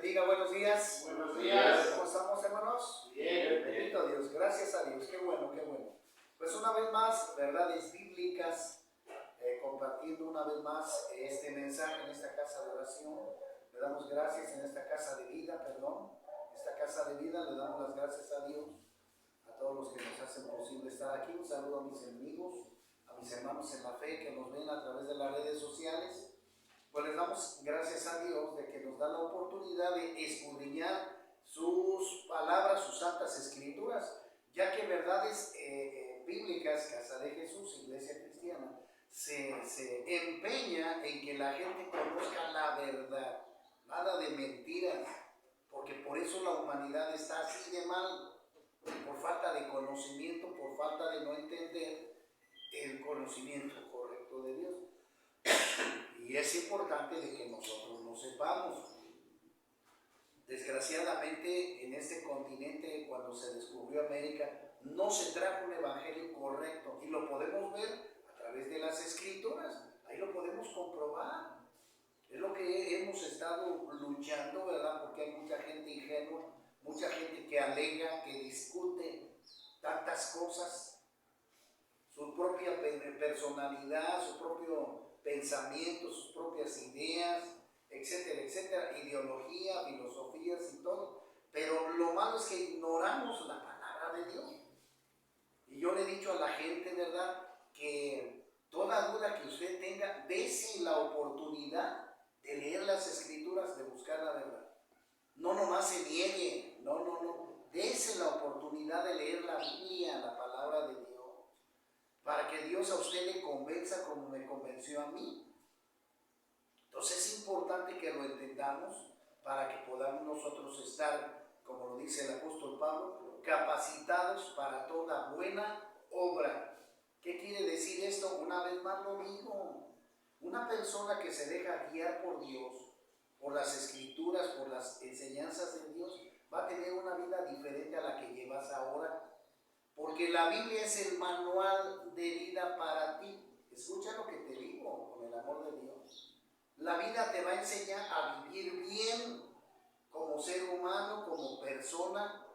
bendiga, buenos días. Buenos días. ¿Cómo estamos, hermanos? Bien. Bendito Dios, gracias a Dios, qué bueno, qué bueno. Pues una vez más, verdades bíblicas, compartiendo una vez más este mensaje en esta casa de oración. Le damos gracias en esta casa de vida, esta casa de vida, le damos las gracias a Dios, a todos los que nos hacen posible estar aquí. Un saludo a mis enemigos, a mis hermanos en la fe que nos ven a través de las redes sociales. Pues les damos gracias a Dios de que nos da la oportunidad de escudriñar sus palabras, sus santas escrituras, ya que verdades bíblicas, Casa de Jesús, Iglesia Cristiana, se empeña en que la gente conozca la verdad, nada de mentiras, porque por eso la humanidad está así de mal, por falta de conocimiento, por falta de no entender el conocimiento correcto de Dios. Y es importante de que nosotros lo sepamos. Desgraciadamente en este continente, cuando se descubrió América, no se trajo un evangelio correcto, y lo podemos ver a través de las escrituras. Ahí lo podemos comprobar. Es lo que hemos estado luchando, ¿verdad? Porque hay mucha gente ingenua, mucha gente que alega, que discute tantas cosas, su propia personalidad, su propio pensamiento, sus propias ideas, etcétera, etcétera, ideología, filosofías y todo. Pero lo malo es que ignoramos la palabra de Dios. Y yo le he dicho a la gente, ¿verdad?, que toda duda que usted tenga, dése la oportunidad de leer las escrituras, de buscar la verdad. No nomás se niegue, no. Dése la oportunidad de leer la Biblia, la palabra de Dios, para que Dios a usted le convenza como me convenció a mí. Entonces es importante que lo entendamos para que podamos nosotros estar, como lo dice el apóstol Pablo, capacitados para toda buena obra. ¿Qué quiere decir esto? Una vez más lo digo. Una persona que se deja guiar por Dios, por las escrituras, por las enseñanzas de Dios, va a tener una vida diferente a la que llevas ahora. Porque la Biblia es el manual de vida para ti. Escucha lo que te digo, con el amor de Dios. La vida te va a enseñar a vivir bien como ser humano, como persona,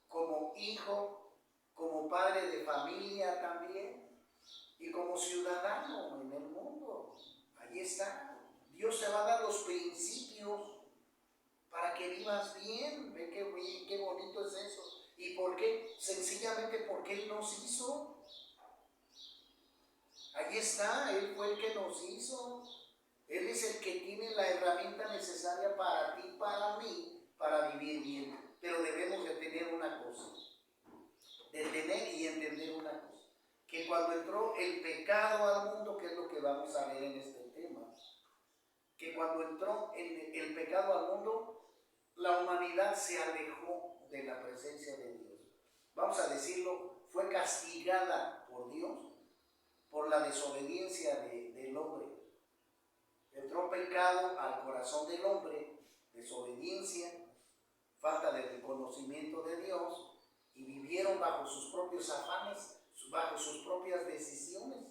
como hijo, como padre de familia también, y como ciudadano en el mundo. Ahí está. Dios te va a dar los principios para que vivas bien. Ve qué bonito es eso. ¿Y por qué? Sencillamente porque Él nos hizo. Ahí está, Él fue el que nos hizo. Él es el que tiene la herramienta necesaria para ti, para mí, para vivir bien. Pero debemos de tener una cosa, de tener y entender una cosa, que cuando entró el pecado al mundo, que es lo que vamos a ver en este tema, que cuando entró el pecado al mundo, la humanidad se alejó de la presencia de Dios. Vamos a decirlo, fue castigada por Dios por la desobediencia del hombre. Entró pecado al corazón del hombre, desobediencia, falta de reconocimiento de Dios, y vivieron bajo sus propios afanes, bajo sus propias decisiones,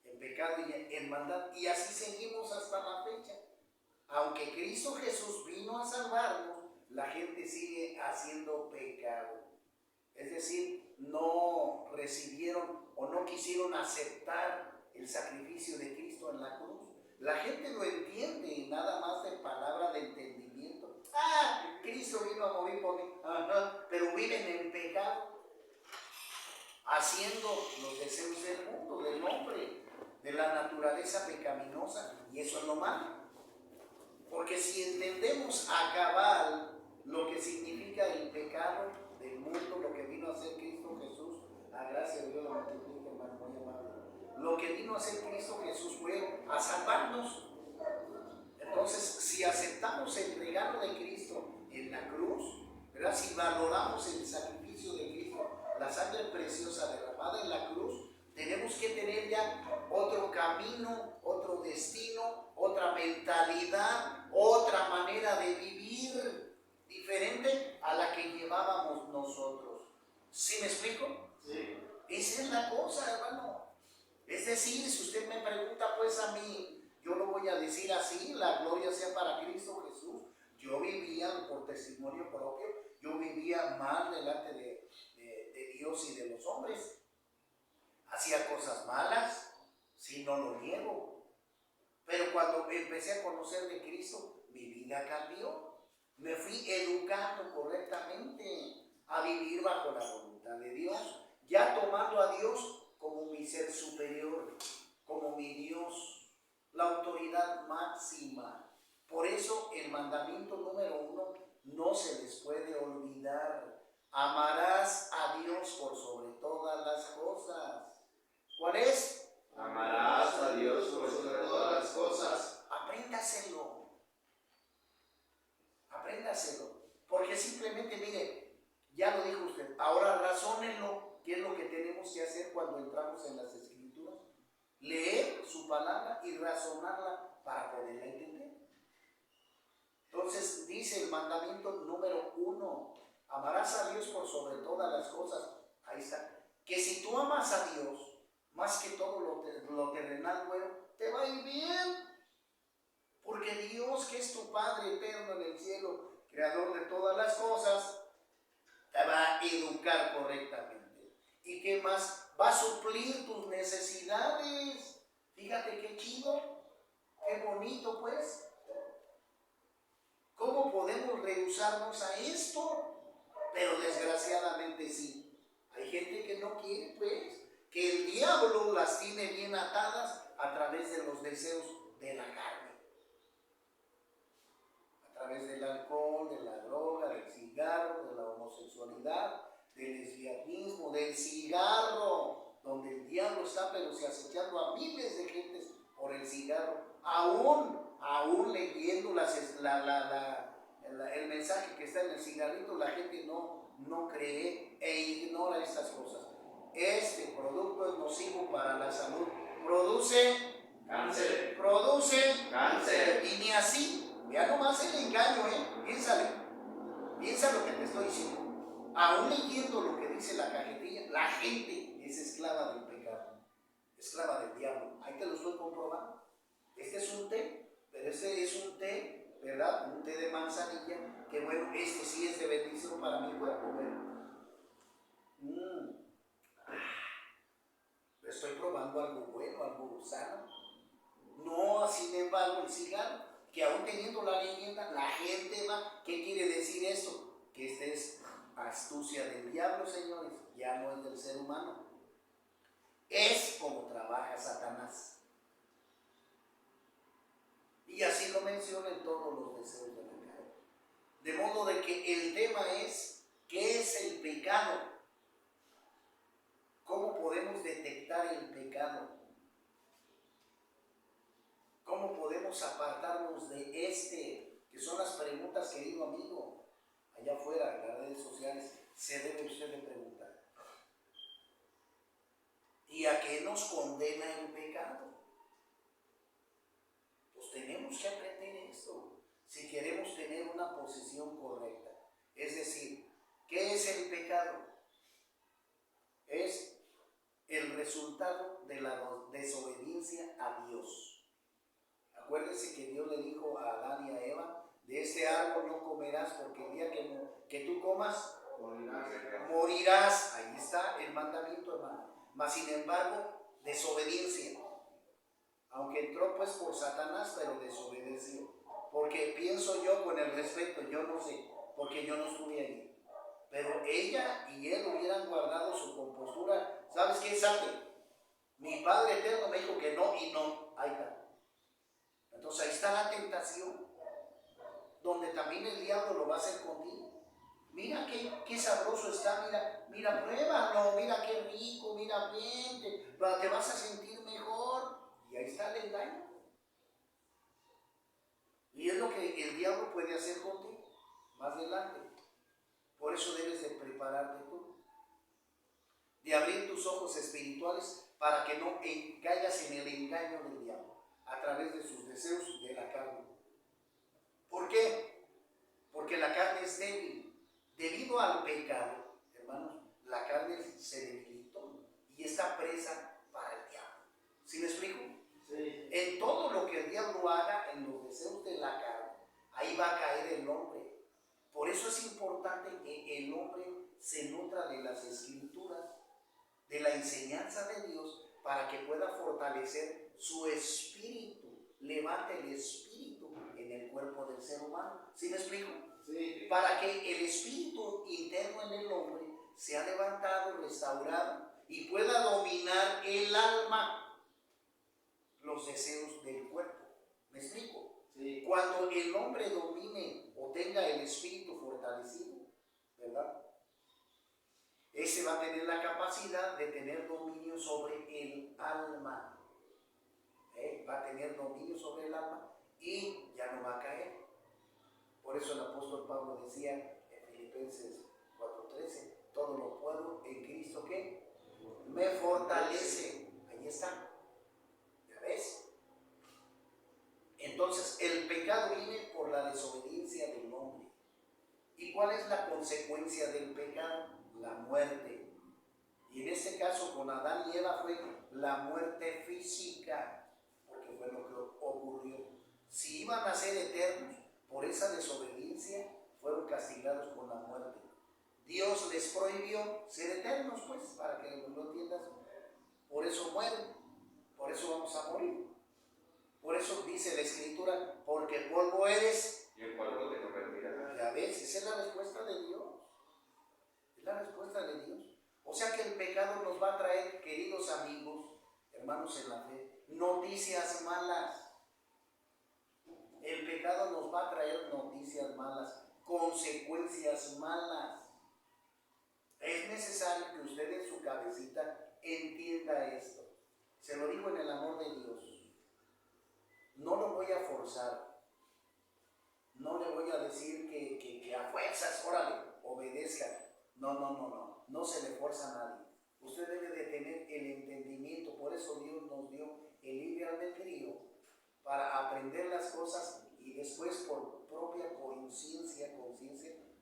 en pecado y en maldad. Y así seguimos hasta la fecha. Aunque Cristo Jesús vino a salvarnos, la gente sigue haciendo pecado. Es decir, no recibieron o no quisieron aceptar el sacrificio de Cristo en la cruz. La gente lo entiende, nada más de palabra de entendimiento. Cristo vino a morir por mí. Pero viven en pecado, haciendo los deseos del mundo, del hombre, de la naturaleza pecaminosa. Y eso es lo malo. Porque si entendemos a cabal lo que significa el pecado del mundo, lo que vino a hacer Cristo Jesús, a gracia de Dios lo multiplique, hermano, muy amable. Lo que vino a hacer Cristo Jesús fue a salvarnos. Entonces, si aceptamos el regalo de Cristo en la cruz, ¿verdad?, si valoramos el sacrificio de Cristo, la sangre preciosa derramada en la cruz, tenemos que tener ya otro camino, otro destino, otra mentalidad, otra manera de vivir diferente a la que llevábamos nosotros. ¿Sí me explico? Sí. Esa es la cosa, hermano. Es decir, si usted me pregunta pues a mí, yo lo voy a decir así, la gloria sea para Cristo Jesús. Yo yo vivía, por testimonio propio, yo vivía mal delante de Dios y de los hombres. Hacía cosas malas, sí, no lo niego. Pero cuando empecé a conocer de Cristo, mi vida cambió. Me fui educando correctamente a vivir bajo la voluntad de Dios, ya tomando a Dios como mi ser superior, como mi Dios, la autoridad máxima. Por eso el mandamiento número 1 no se les puede olvidar. Amarás a Dios por sobre todas las cosas. ¿Cuál es? Amarás a Dios por sobre todas las cosas. Apréndaselo. Apréndaselo. Porque simplemente, mire, ya lo dijo usted, ahora razónenlo. ¿Qué es lo que tenemos que hacer cuando entramos en las Escrituras? Leer su palabra y razonarla para poderla entender. Entonces dice el mandamiento número 1, amarás a Dios por sobre todas las cosas. Ahí está. Que si tú amas a Dios más que todo lo terrenal, bueno, te va a ir bien. Porque Dios, que es tu Padre eterno en el cielo, creador de todas las cosas, te va a educar correctamente. ¿Y qué más? Va a suplir tus necesidades. Fíjate qué chido, qué bonito pues. ¿Cómo podemos rehusarnos a esto? Pero desgraciadamente sí. Hay gente que no quiere pues, que el diablo las tiene bien atadas a través de los deseos de la carne. A través del alcohol, de la droga, del cigarro, de la homosexualidad, del lesbianismo, del cigarro, donde el diablo está pero se acechando a miles de gentes por el cigarro, aún leyendo el mensaje que está en el cigarrito, la gente no cree e ignora estas cosas. Este producto es nocivo para la salud, produce cáncer, y ni así. Ya nomás el engaño, piensa lo que te estoy diciendo. Aún leyendo lo que dice la cajetilla, la gente es esclava del pecado, esclava del diablo. Ahí te lo estoy comprobando. Este es un té, pero este es un té, ¿verdad? Un té de manzanilla, que bueno, este sí es de bendición para mi cuerpo, estoy probando algo bueno, algo sano. No, sin embargo, el cigarro, que aún teniendo la leyenda, la gente va. ¿Qué quiere decir esto? Que esta es astucia del diablo, señores, ya no es del ser humano. Es como trabaja Satanás. Y así lo menciona en todos los deseos de la carne. De modo de que el tema es, ¿qué es el pecado? ¿Cómo podemos detectar el pecado? ¿Cómo podemos apartarnos de que son las preguntas, querido amigo? Allá afuera, en las redes sociales, se debe usted de preguntar. ¿Y a qué nos condena el pecado? Pues tenemos que aprender esto, si queremos tener una posición correcta. Es decir, ¿qué es el pecado? Es el resultado de la desobediencia a Dios. Acuérdense que Dios le dijo a Adán y a Eva, de este árbol no comerás porque el día que tú comas, morirás. Ahí está el mandamiento, hermano. Mas sin embargo, desobediencia. Aunque entró pues por Satanás, pero desobedeció. Porque pienso yo, con el respeto, yo no sé, porque yo no estuve allí. Pero ella y él hubieran guardado su compostura. ¿Sabes qué sabe? Mi Padre eterno me dijo que no y no. Ahí está. Entonces ahí está la tentación, donde también el diablo lo va a hacer contigo. Mira qué sabroso está, mira, pruébalo, mira qué rico, mira bien, te vas a sentir mejor. Y ahí está el engaño. Y es lo que el diablo puede hacer contigo más adelante. Por eso debes de prepararte tú, de abrir tus ojos espirituales para que no caigas en el engaño del diablo a través de sus deseos de la carne. ¿Por qué? Porque la carne es débil. Debido al pecado, hermanos, la carne se debilitó y está presa para el diablo. ¿Sí me explico? Sí. En todo lo que el diablo haga, en los deseos de la carne, ahí va a caer el hombre eso es importante que el hombre se nutra de las escrituras, de la enseñanza de Dios, para que pueda fortalecer su espíritu, levante el espíritu en el cuerpo del ser humano. ¿Sí me explico? Sí. Para que el espíritu interno en el hombre sea levantado, restaurado y pueda dominar el alma, los deseos del cuerpo. ¿Me explico? Sí. Cuando el hombre domine o tenga el espíritu fortalecido, ¿verdad? Ese va a tener la capacidad de tener dominio sobre el alma. Va a tener dominio sobre el alma y ya no va a caer. Por eso el apóstol Pablo decía en Filipenses 4:13, todo lo puedo en Cristo que me fortalece. Ahí está. ¿Ya ves? Entonces el pecado viene por la desobediencia del hombre. ¿Y cuál es la consecuencia del pecado? La muerte. Y en este caso con Adán y Eva fue la muerte física, porque fue lo que ocurrió. Si iban a ser eternos, por esa desobediencia fueron castigados con la muerte. Dios les prohibió ser eternos, pues, para que lo entiendas. Por eso mueren, por eso vamos a morir. Por eso dice la Escritura, porque polvo eres Y el polvo te convertirás. Ya ves, esa es la respuesta de Dios. Es la respuesta de Dios. O sea que el pecado nos va a traer, queridos amigos, hermanos en la fe, noticias malas. El pecado nos va a traer noticias malas, consecuencias malas. Es necesario que usted en su cabecita entienda esto. Se lo digo en el amor de Dios. No lo voy a forzar. No le voy a decir que a fuerzas, órale, obedezca. No se le fuerza a nadie. Usted debe de tener el entendimiento. Por eso Dios nos dio el libre albedrío para aprender las cosas y después por propia conciencia,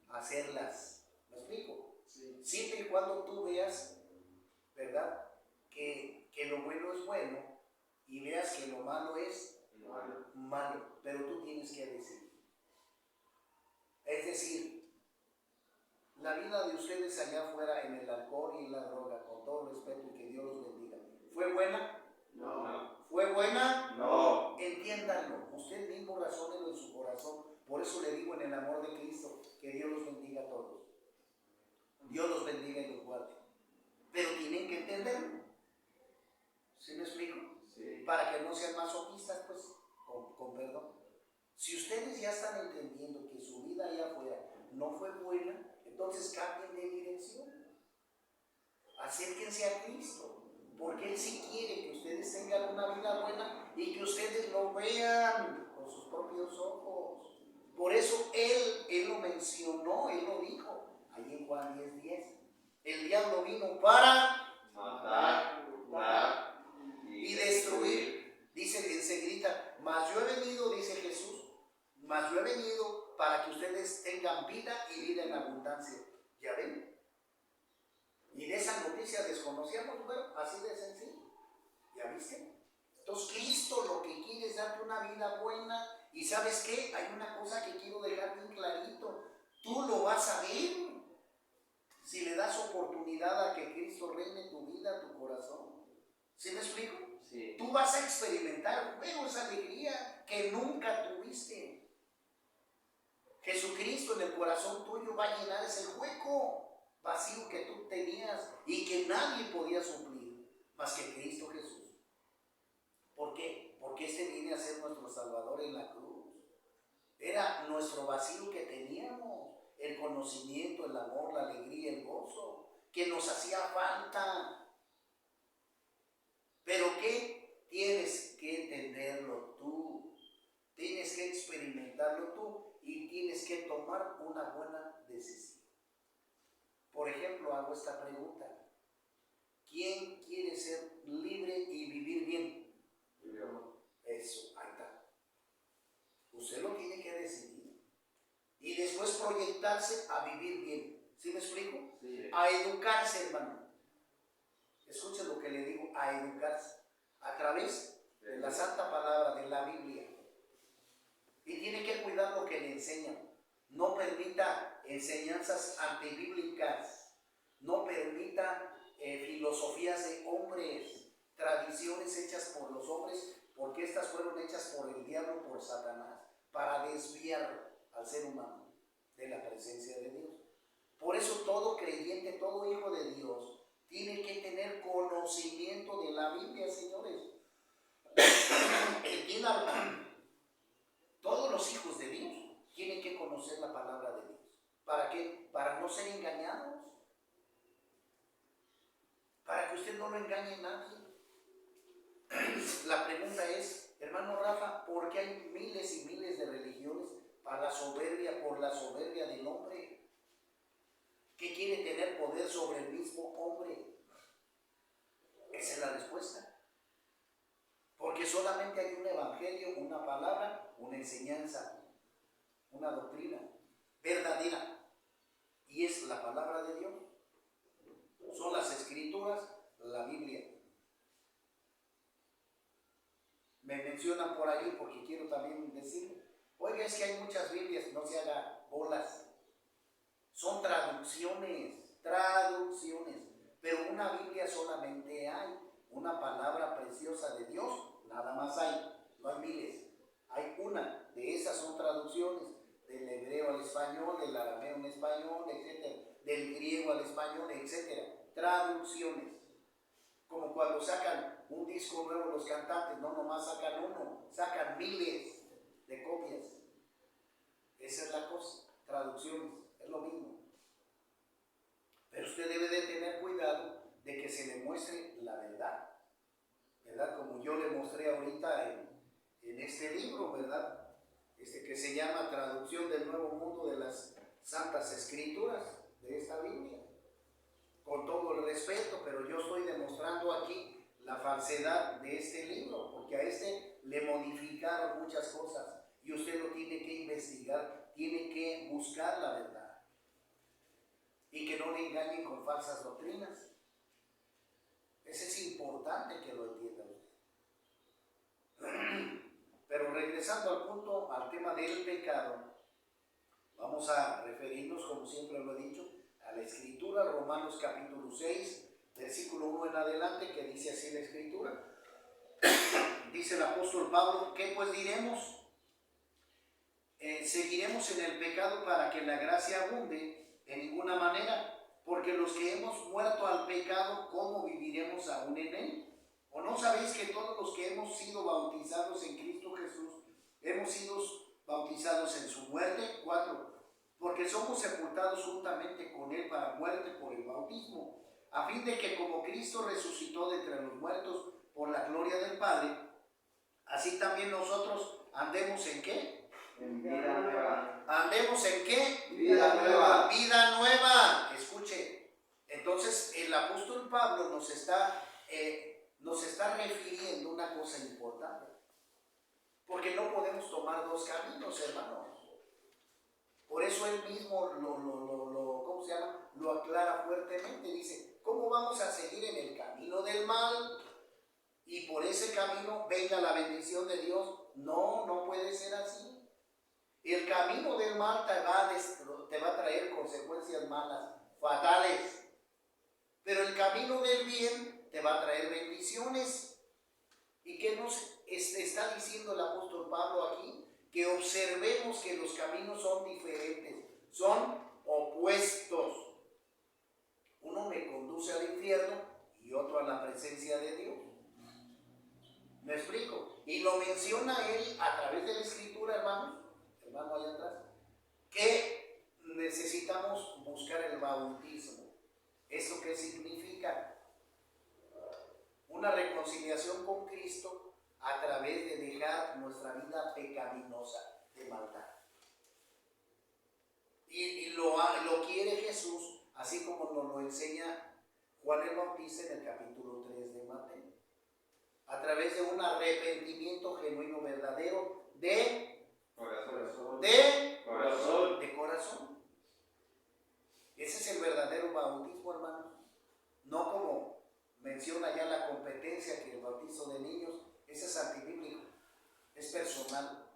hacerlas. ¿Me explico? Sí. Siempre y cuando tú veas, ¿verdad? Que lo bueno es bueno y veas que lo malo es malo, pero tú tienes que decidir. Es decir, la vida de ustedes allá afuera en el alcohol y en la droga, con todo respeto y que Dios los bendiga, ¿fue buena? No. ¿Fue buena? No. Entiéndanlo, usted mismo razónelo en su corazón. Por eso le digo en el amor de Cristo, que Dios los bendiga a todos. Dios los bendiga y los guarde. Pero tienen que entenderlo. ¿Sí me explico? Sí. Para que no sean masoquistas, pues, con perdón. Si ustedes ya están entendiendo que su vida allá afuera no fue buena, entonces cambien de dirección. Acérquense a Cristo, porque Él sí quiere que ustedes tengan una vida buena y que ustedes lo vean con sus propios ojos. Por eso Él lo mencionó, Él lo dijo, ahí en Juan 10:10. El diablo vino para Matar, curar y destruir. Dice, enseguida, mas yo he venido, dice Jesús, mas yo he venido para que ustedes tengan vida y vida en abundancia. ¿Ya ven? Y de esa noticia desconocíamos, bueno, así de sencillo. ¿Ya viste? Entonces Cristo lo que quiere es darte una vida buena. Y ¿sabes qué? Hay una cosa que quiero dejar bien clarito. Tú lo vas a ver si le das oportunidad a que Cristo reine tu vida, tu corazón. ¿Sí me explico? Sí. Tú vas a experimentar luego esa alegría que nunca tuviste. Jesucristo en el corazón tuyo va a llenar ese hueco vacío que tú tenías y que nadie podía suplir más que Cristo Jesús. ¿Por qué? Porque este viene a ser nuestro Salvador en la cruz. Era nuestro vacío que teníamos, el conocimiento, el amor, la alegría, el gozo, que nos hacía falta. Pero ¿qué? Tienes que entenderlo tú, tienes que experimentarlo tú y tienes que tomar una buena decisión. Por ejemplo, hago esta pregunta: ¿quién quiere ser libre y vivir bien? Yo. Eso, ahí está. Usted lo tiene que decidir y después proyectarse a vivir bien. ¿Sí me explico? Sí. A educarse, hermano. Escuche lo que le digo, a educarse a través de la santa palabra, de la Biblia. Y tiene que cuidar lo que le enseñan. no permita enseñanzas antibíblicas, no permita filosofías de hombres, tradiciones hechas por los hombres, porque estas fueron hechas por el diablo, por Satanás, para desviar al ser humano de la presencia de Dios. Por eso todo creyente, todo hijo de Dios, tiene que tener conocimiento de la Biblia, señores. Todos los hijos de Dios tienen que conocer la palabra de Dios. ¿Para qué? Para no ser engañados. Para que usted no lo engañe a nadie. La pregunta es, hermano Rafa, ¿por qué hay miles y miles de religiones por la soberbia del hombre? ¿Qué quiere tener poder sobre el mismo hombre? Esa es la respuesta. Porque solamente hay un evangelio, una palabra, una enseñanza, una doctrina verdadera. Y es la palabra de Dios. Son las escrituras, la Biblia. Me mencionan por ahí porque quiero también decir, oiga, es que hay muchas Biblias, no se haga bolas. Son traducciones, pero una Biblia solamente hay, una palabra preciosa de Dios, nada más hay, no hay miles, hay una, de esas son traducciones, del hebreo al español, del arameo al español, etc., del griego al español, etc., traducciones, como cuando sacan un disco nuevo los cantantes, no nomás sacan uno, sacan miles de copias, esa es la cosa, traducciones, es lo mismo. Pero usted debe de tener cuidado de que se le muestre la verdad, ¿verdad? Como yo le mostré ahorita en este libro, ¿verdad? Que se llama Traducción del Nuevo Mundo de las Santas Escrituras de esta Biblia. Con todo el respeto, pero yo estoy demostrando aquí la falsedad de este libro, porque a le modificaron muchas cosas y usted lo tiene que investigar, tiene que buscar la verdad. Y que no le engañen con falsas doctrinas. Eso es importante que lo entiendan. Pero regresando al punto, al tema del pecado, vamos a referirnos, como siempre lo he dicho, a la Escritura, Romanos capítulo 6, versículo 1 en adelante, que dice así la Escritura. Dice el apóstol Pablo, ¿qué pues diremos? ¿Seguiremos en el pecado para que la gracia abunde? En ninguna manera, porque los que hemos muerto al pecado, ¿cómo viviremos aún en él? ¿O no sabéis que todos los que hemos sido bautizados en Cristo Jesús, hemos sido bautizados en su muerte? 4. Porque somos sepultados juntamente con él para muerte por el bautismo, a fin de que como Cristo resucitó de entre los muertos por la gloria del Padre, así también nosotros andemos ¿en qué? En vida nueva. ¿Andemos en qué? Vida nueva. Vida nueva. Escuche. Entonces el apóstol Pablo nos está refiriendo una cosa importante. Porque no podemos tomar dos caminos, hermanos. Por eso él mismo ¿cómo se llama? Lo aclara fuertemente. Dice, ¿cómo vamos a seguir en el camino del mal? Y por ese camino venga la bendición de Dios. No, no puede ser así. El camino del mal te va a traer consecuencias malas, fatales. Pero el camino del bien te va a traer bendiciones. ¿Y qué nos está diciendo el apóstol Pablo aquí? Que observemos que los caminos son diferentes, son opuestos. Uno me conduce al infierno y otro a la presencia de Dios. ¿Me explico? Y lo menciona él a través de la Escritura, hermano allá atrás, que necesitamos buscar el bautismo. ¿Eso qué significa? Una reconciliación con Cristo a través de dejar nuestra vida pecaminosa de maldad. Y lo quiere Jesús, así como nos lo enseña Juan el Bautista en el capítulo 3 de Mateo. A través de un arrepentimiento genuino, verdadero, de corazón. Ese es el verdadero bautismo, hermano. No como menciona ya la competencia que el bautizo de niños, ese es antibíblico, es personal.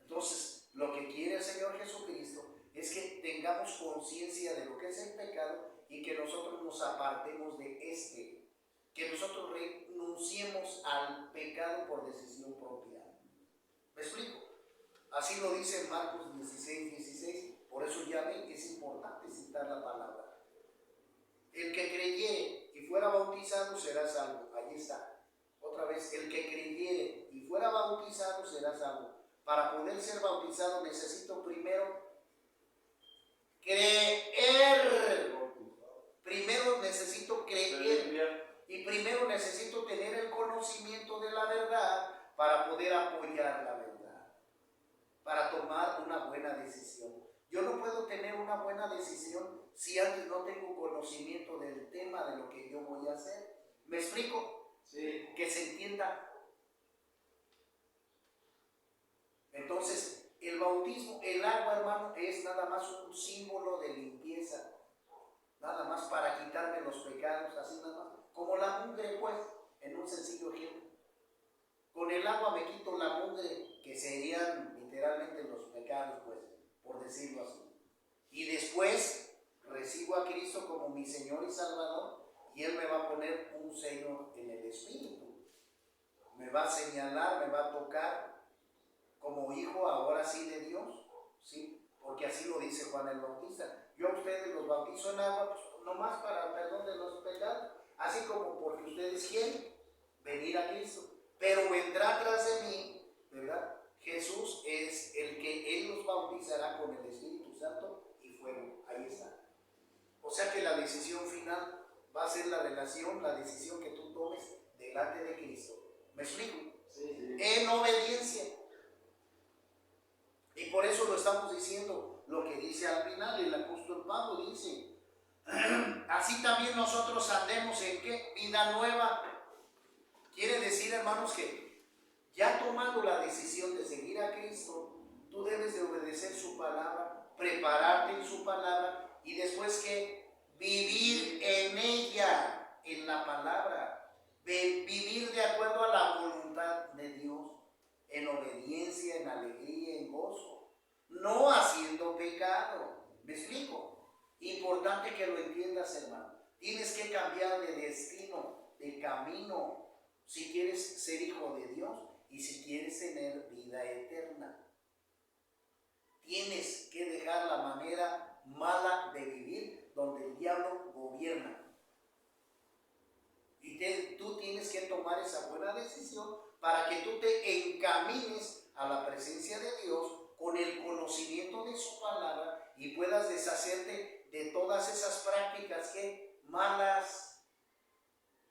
Entonces, lo que quiere el Señor Jesucristo es que tengamos conciencia de lo que es el pecado y que nosotros nos apartemos de este, que nosotros renunciemos al pecado por decisión propia. ¿Me explico? Así lo dice Marcos 16, por eso ya ven que es importante citar la palabra. El que creyere y fuera bautizado será salvo. Allí está. Otra vez, el que creyere y fuera bautizado será salvo. Para poder ser bautizado necesito primero creer. Primero necesito creer. Y primero necesito tener el conocimiento de la verdad para poder apoyar la verdad. Para tomar una buena decisión. Yo no puedo tener una buena decisión si antes no tengo conocimiento del tema de lo que yo voy a hacer. ¿Me explico? Sí. Que se entienda. Entonces, el bautismo, el agua, hermano, es nada más un símbolo de limpieza. Nada más para quitarme los pecados, así nada más. Como la mugre, pues, en un sencillo ejemplo. Con el agua me quito la mugre, que serían literalmente los pecados, pues, por decirlo así. Y después recibo a Cristo como mi Señor y Salvador, y Él me va a poner un sello en el Espíritu. Me va a señalar, me va a tocar como hijo ahora sí de Dios, ¿sí? Porque así lo dice Juan el Bautista. Yo a ustedes los bautizo en agua, pues, nomás para perdón de los pecados, así como porque ustedes quieren venir a Cristo. Pero vendrá tras de mí, ¿verdad? Jesús es el que Él los bautizará con el Espíritu Santo y fuego. Ahí está. O sea que la decisión final va a ser la relación, la decisión que tú tomes delante de Cristo. ¿Me explico? Sí. En obediencia. Y por eso lo estamos diciendo, lo que dice al final el apóstol Pablo dice, así también nosotros andemos en ¿qué? Vida nueva. Quiere decir, hermanos, que ya tomando la decisión de seguir a Cristo, tú debes de obedecer su palabra, prepararte en su palabra y después que vivir en ella, en la palabra, vivir de acuerdo a la voluntad de Dios, en obediencia, en alegría, en gozo, no haciendo pecado. ¿Me explico? Importante que lo entiendas, hermano. Tienes que cambiar de destino, de camino, si quieres ser hijo de Dios y si quieres tener vida eterna. Tienes que dejar la manera mala de vivir donde el diablo gobierna. Y tú tienes que tomar esa buena decisión para que tú te encamines a la presencia de Dios con el conocimiento de su palabra y puedas deshacerte de todas esas prácticas que malas,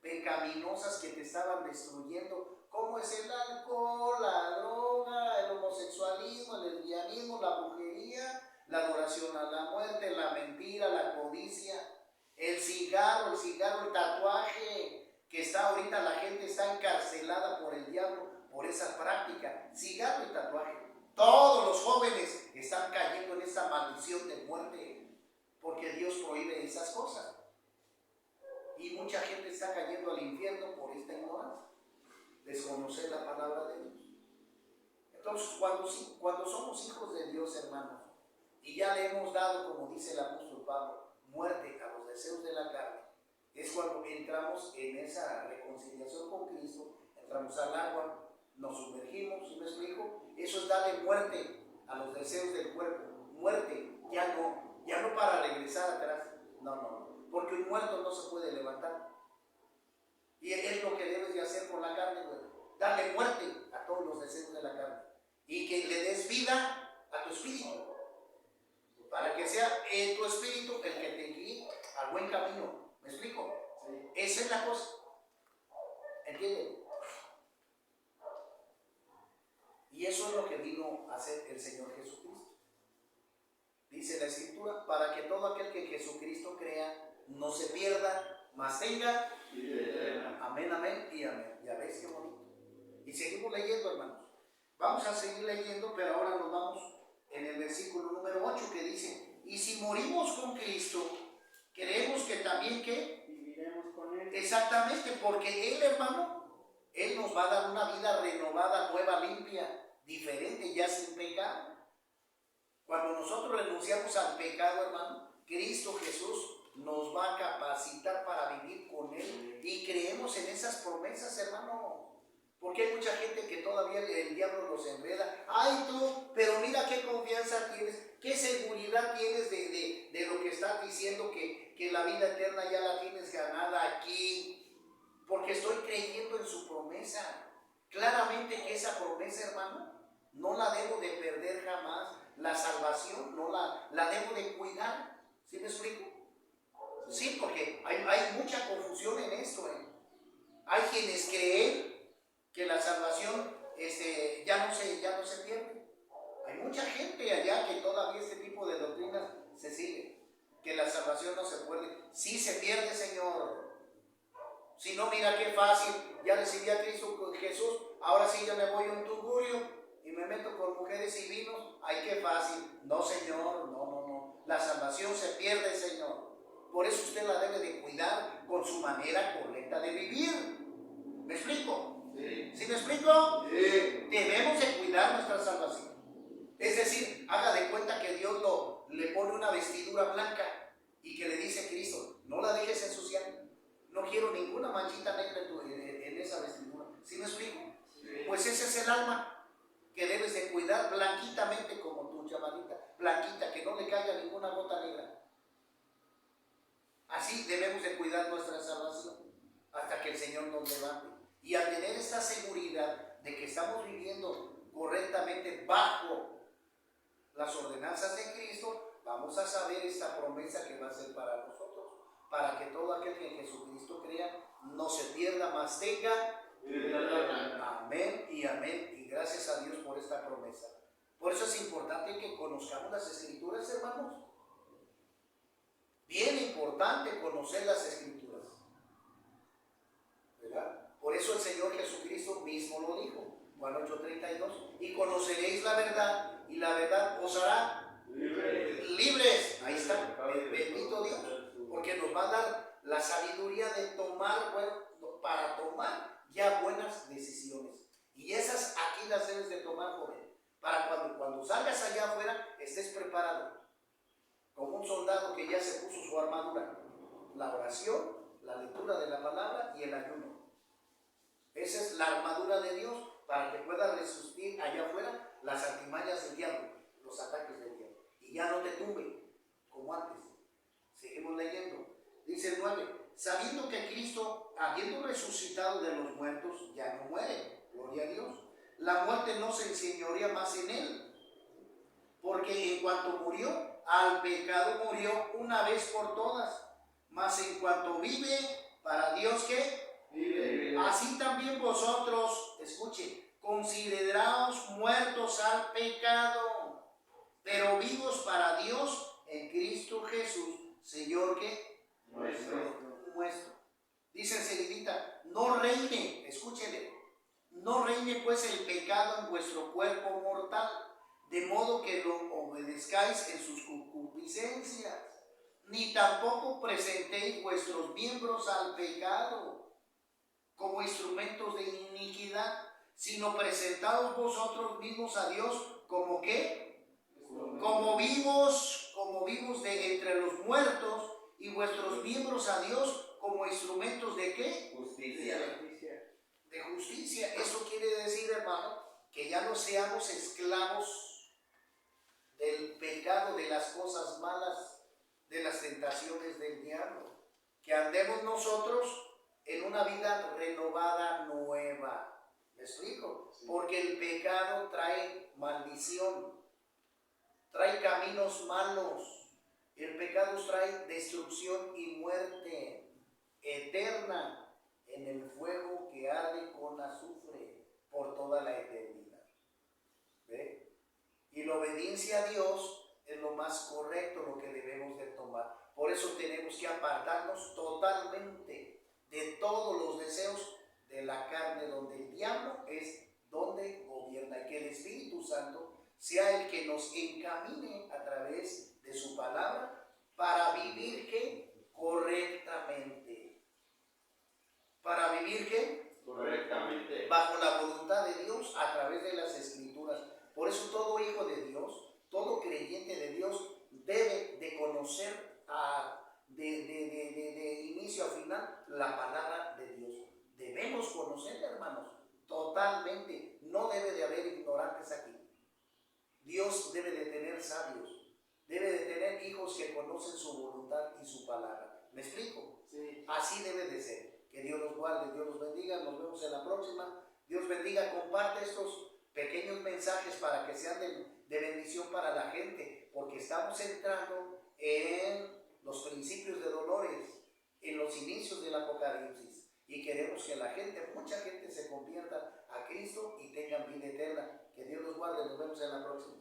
pecaminosas que te estaban destruyendo, como es el alcohol, la droga, el homosexualismo, el lesbianismo, la brujería, la adoración a la muerte, la mentira, la codicia, el cigarro, el tatuaje, que está ahorita la gente está encarcelada por el diablo por esa práctica, cigarro y tatuaje. Todos los jóvenes están cayendo en esta maldición de muerte porque Dios prohíbe esas cosas. Y mucha gente está cayendo al infierno por esta ignorancia, desconocer la palabra de Dios. Entonces, cuando somos hijos de Dios, hermanos, y ya le hemos dado, como dice el apóstol Pablo, muerte a los deseos de la carne, es cuando entramos en esa reconciliación con Cristo, entramos al agua, nos sumergimos, ¿sí me explico? Eso es darle muerte a los deseos del cuerpo, muerte, ya no para regresar atrás, no, porque un muerto no se puede levantar. Y es lo que debes de hacer con la carne, güey. Darle muerte a todos los deseos de la carne y que le des vida a tu espíritu, para que sea tu espíritu el que te guíe al buen camino. ¿Me explico? Sí. Esa es la cosa. ¿Entienden? Y eso es lo que vino a hacer el Señor Jesucristo. Dice la Escritura, para que todo aquel que en Jesucristo crea no se pierda, mas tenga amén, amén y amén. Ya ves qué bonito. Y seguimos leyendo, hermanos. Vamos a seguir leyendo, pero ahora nos vamos en el versículo número 8 que dice, y si morimos con Cristo, creemos que también que viviremos con Él. Exactamente, porque Él, hermano, Él nos va a dar una vida renovada, nueva, limpia, diferente, ya sin pecado. Cuando nosotros renunciamos al pecado, hermano, Cristo Jesús nos va a capacitar para vivir con Él y creemos en esas promesas, hermano. Porque hay mucha gente que todavía el diablo los enreda. Ay tú, pero mira qué confianza tienes, qué seguridad tienes de lo que estás diciendo, que la vida eterna ya la tienes ganada aquí. Porque estoy creyendo en su promesa. Claramente que esa promesa, hermano, no la debo de perder jamás. La salvación no la debo de cuidar. ¿Sí me explico? Sí, porque hay mucha confusión en esto. Hay quienes creen que la salvación ya no se pierde. Hay mucha gente allá que todavía este tipo de doctrinas se sigue. Que la salvación no se pierde. Sí se pierde, Señor. Si no, mira qué fácil. Ya recibí a Cristo Jesús. Ahora sí yo me voy a un tugurio y me meto con mujeres y vinos. Ay, qué fácil. No, Señor, no. La salvación se pierde, Señor. Por eso usted la debe de cuidar con su manera correcta de vivir. ¿Me explico? Sí. ¿Sí me explico? Sí. Debemos de cuidar nuestra salvación. Es decir, haga de cuenta que Dios le pone una vestidura blanca y que le dice a Cristo, no la dejes ensuciar. No quiero ninguna manchita negra en esa vestidura. ¿Sí me explico? Sí. Pues ese es el alma que debes de cuidar blanquitamente como tu chavalita. Blanquita, que no le caiga ninguna gota negra. Así debemos de cuidar nuestra salvación hasta que el Señor nos levante. Y al tener esta seguridad de que estamos viviendo correctamente bajo las ordenanzas de Cristo, vamos a saber esta promesa que va a ser para nosotros, para que todo aquel que en Jesucristo crea no se pierda, mas tenga amén y amén. Y gracias a Dios por esta promesa. Por eso es importante que conozcamos las Escrituras, hermanos. Bien importante conocer las Escrituras, ¿verdad? Por eso el Señor Jesucristo mismo lo dijo, Juan 8:32, y conoceréis la verdad, y la verdad os hará libres. Ahí está, bendito Dios, porque nos va a dar la sabiduría de tomar, para tomar ya buenas decisiones. Y esas aquí las debes de tomar, joven, para cuando salgas allá afuera estés preparado. Como un soldado que ya se puso su armadura, la oración, la lectura de la palabra y el ayuno. Esa es la armadura de Dios para que pueda resistir allá afuera las artimañas del diablo, los ataques del diablo. Y ya no te tumbe como antes. Seguimos leyendo. Dice el 9, sabiendo que Cristo, habiendo resucitado de los muertos, ya no muere. Gloria a Dios. La muerte no se enseñorea más en él. Porque en cuanto murió, al pecado murió una vez por todas, mas en cuanto vive, para Dios ¿qué? Vive. Así también vosotros, escuchen, consideraos muertos al pecado, pero vivos para Dios en Cristo Jesús, Señor ¿qué? Nuestro. Dice enseguidita, no reine, escúchele, no reine pues el pecado en vuestro cuerpo mortal, de modo que lo obedezcáis en sus concupiscencias, ni tampoco presentéis vuestros miembros al pecado como instrumentos de iniquidad, sino presentaos vosotros mismos a Dios como ¿qué? Como vivos de entre los muertos, y vuestros miembros a Dios como instrumentos de ¿qué? Justicia. De justicia. Eso quiere decir, hermano, que ya no seamos esclavos del pecado, de las cosas malas, de las tentaciones del diablo. Que andemos nosotros en una vida renovada, nueva. ¿Me explico? Sí. Porque el pecado trae maldición, trae caminos malos. El pecado trae destrucción y muerte eterna en el fuego que arde con azufre por toda la eternidad. ¿Ve? Y la obediencia a Dios es lo más correcto, lo que debemos de tomar. Por eso tenemos que apartarnos totalmente de todos los deseos de la carne, donde el diablo es donde gobierna, y que el Espíritu Santo sea el que nos encamine a través de su palabra para vivir ¿qué? Correctamente. Para vivir ¿qué? Correctamente. Bajo la voluntad de Dios a través de las Escrituras. Por eso todo hijo de Dios, todo todo creyente de Dios debe de conocer de inicio a final la palabra de Dios. Debemos conocerla, hermanos, totalmente. No debe de haber ignorantes aquí. Dios debe de tener sabios, debe de tener hijos que conocen su voluntad y su palabra. ¿Me explico? Sí. Así debe de ser. Que Dios los guarde, Dios los bendiga. Nos vemos en la próxima. Dios bendiga. Comparte estos pequeños mensajes para que sean de bendición para la gente, porque estamos entrando en los principios de dolores, en los inicios del Apocalipsis, y queremos que la gente, mucha gente, se convierta a Cristo y tengan vida eterna. Que Dios los guarde. Nos vemos en la próxima.